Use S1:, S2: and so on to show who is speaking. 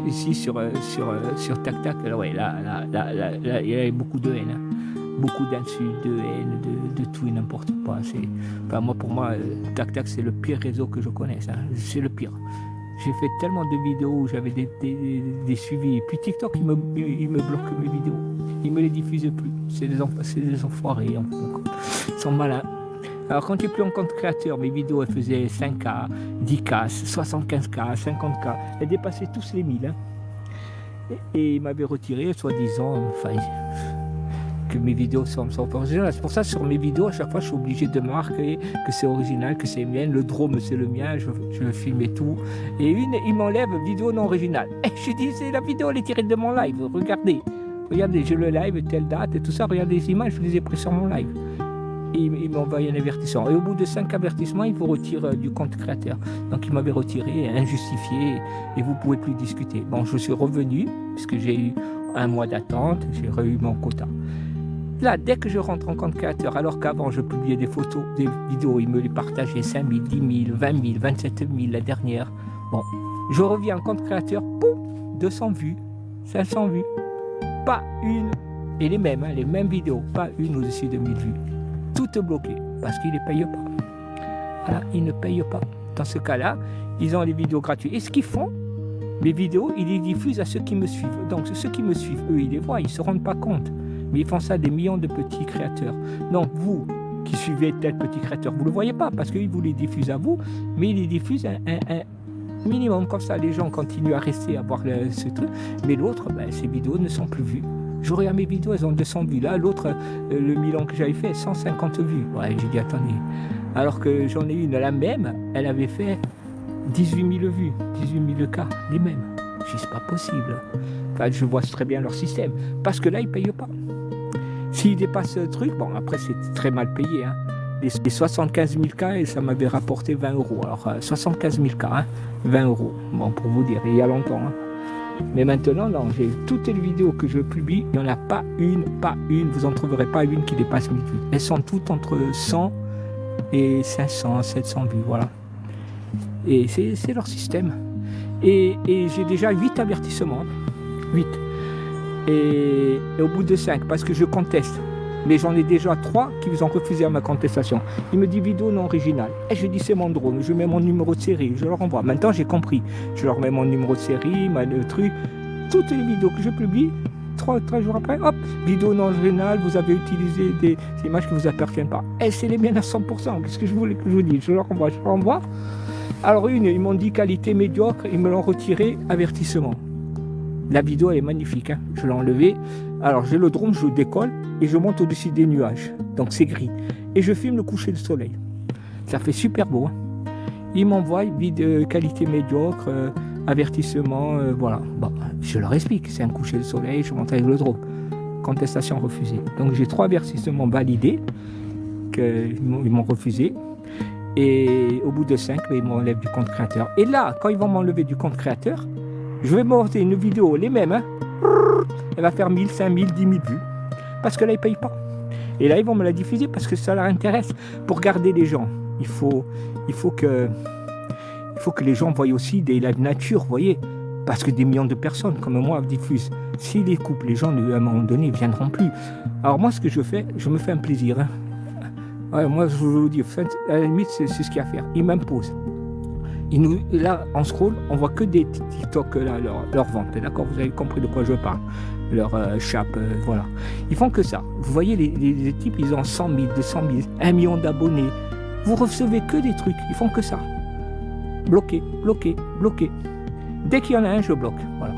S1: ici sur Tac Tac, ouais, là, il y avait beaucoup de haine. Hein. Beaucoup d'insultes, de haine, de tout et n'importe quoi. Enfin, pour moi, Tac Tac, c'est le pire réseau que je connaisse. Hein. C'est le pire. J'ai fait tellement de vidéos où j'avais des suivis. Et puis TikTok, il me bloque mes vidéos. Il me les diffuse plus. C'est des enfoirés. Ils sont malins. Alors quand tu es plus en compte créateur, mes vidéos elles faisaient 5K, 10K, 75K, 50K. Elles dépassaient tous les 1000. Hein. Et ils m'avaient retiré, soi-disant, que mes vidéos sont originales. C'est pour ça sur mes vidéos, à chaque fois, je suis obligé de marquer que c'est original, que c'est mien. Le drone, c'est le mien, je filme et tout. Et il m'enlève vidéo non originale. Et je dis, c'est la vidéo, elle est tirée de mon live. Regardez, j'ai le live, telle date et tout ça. Regardez les images, je les ai prises sur mon live. Et il m'a envoyé un avertissement. Et au bout de 5 avertissements, il vous retire du compte créateur. Donc il m'avait retiré, injustifié, et vous ne pouvez plus discuter. Bon, je suis revenu, puisque j'ai eu un mois d'attente, j'ai eu mon quota. Là, dès que je rentre en compte créateur, alors qu'avant je publiais des photos, des vidéos, il me les partageait 5 000, 10 000, 20 000, 27 000 la dernière. Bon, je reviens en compte créateur, poum, 200 vues, 500 vues, pas une, et les mêmes vidéos, pas une au-dessus de 1000 vues. Tout est bloqué, parce qu'ils ne payent pas. Voilà, ils ne payent pas. Dans ce cas-là, ils ont les vidéos gratuites. Et ce qu'ils font, les vidéos, ils les diffusent à ceux qui me suivent. Donc ceux qui me suivent, eux, ils les voient, ils ne se rendent pas compte. Mais ils font ça à des millions de petits créateurs. Donc vous, qui suivez tel petit créateur, vous ne le voyez pas, parce qu'ils vous les diffusent à vous, mais ils les diffusent un minimum. Comme ça, les gens continuent à rester à voir ce truc. Mais l'autre, ces vidéos ne sont plus vues. Je regarde mes vidéos, elles ont 200 vues. Là, l'autre, le Milan que j'avais fait, 150 vues. Ouais, j'ai dit, attendez. Alors que j'en ai une, la même, elle avait fait 18 000 vues, 18 000 cas, les mêmes. Je dis, c'est pas possible. Enfin, je vois très bien leur système. Parce que là, ils ne payent pas. S'ils dépassent ce truc, bon, après, c'est très mal payé. Hein. Les 75 000 cas, et ça m'avait rapporté 20 euros. Alors, 75 000 cas, hein, 20 euros. Bon, pour vous dire, il y a longtemps. Hein. Mais maintenant, non, j'ai toutes les vidéos que je publie, il n'y en a pas une, vous n'en trouverez pas une qui dépasse 1000 vues. Elles sont toutes entre 100 et 500, 700 vues, voilà. Et c'est leur système. Et j'ai déjà 8 avertissements, 8. Et au bout de 5, parce que je conteste. Mais j'en ai déjà 3 qui vous ont refusé à ma contestation. Il me dit vidéo non originale. Et je dis c'est mon drone, je mets mon numéro de série, je leur envoie. Maintenant j'ai compris. Je leur mets mon numéro de série, le truc. Toutes les vidéos que je publie, 3 jours après, hop, vidéo non originale, vous avez utilisé des images qui ne vous appartiennent pas. Et c'est les miennes à 100%. Qu'est-ce que je voulais que je vous dise? Je leur envoie. Alors ils m'ont dit qualité médiocre, ils me l'ont retiré, avertissement. La vidéo elle est magnifique, hein. Je l'ai enlevée. Alors j'ai le drone, je décolle et je monte au-dessus des nuages. Donc c'est gris. Et je filme le coucher du soleil. Ça fait super beau. Hein. Ils m'envoient qualité médiocre, avertissement, voilà. Bon, je leur explique, c'est un coucher de soleil, je monte avec le drone. Contestation refusée. Donc j'ai 3 avertissements validés qu'ils m'ont refusé. Et au bout de 5, ils m'enlèvent du compte créateur. Et là, quand ils vont m'enlever du compte créateur, je vais monter une vidéo, les mêmes, hein. Elle va faire 1000, 5000, 10 000 vues. Parce que là, ils ne payent pas. Et là, ils vont me la diffuser parce que ça leur intéresse. Pour garder les gens, il faut que les gens voient aussi la nature, vous voyez. Parce que des millions de personnes, comme moi, diffusent. S'ils les coupent, les gens, à un moment donné, ne viendront plus. Alors moi, ce que je fais, je me fais un plaisir. Hein. Ouais, moi, je vous dis, à la limite, c'est ce qu'il y a à faire. Ils m'imposent. Là, en scroll, on voit que des TikTok, là, leur vente, d'accord? Vous avez compris de quoi je parle. Leur chape, voilà. Ils font que ça. Vous voyez, les types, ils ont 100 000, 200 000, 1 million d'abonnés. Vous recevez que des trucs. Ils font que ça. Bloqué. Dès qu'il y en a un, je bloque. Voilà.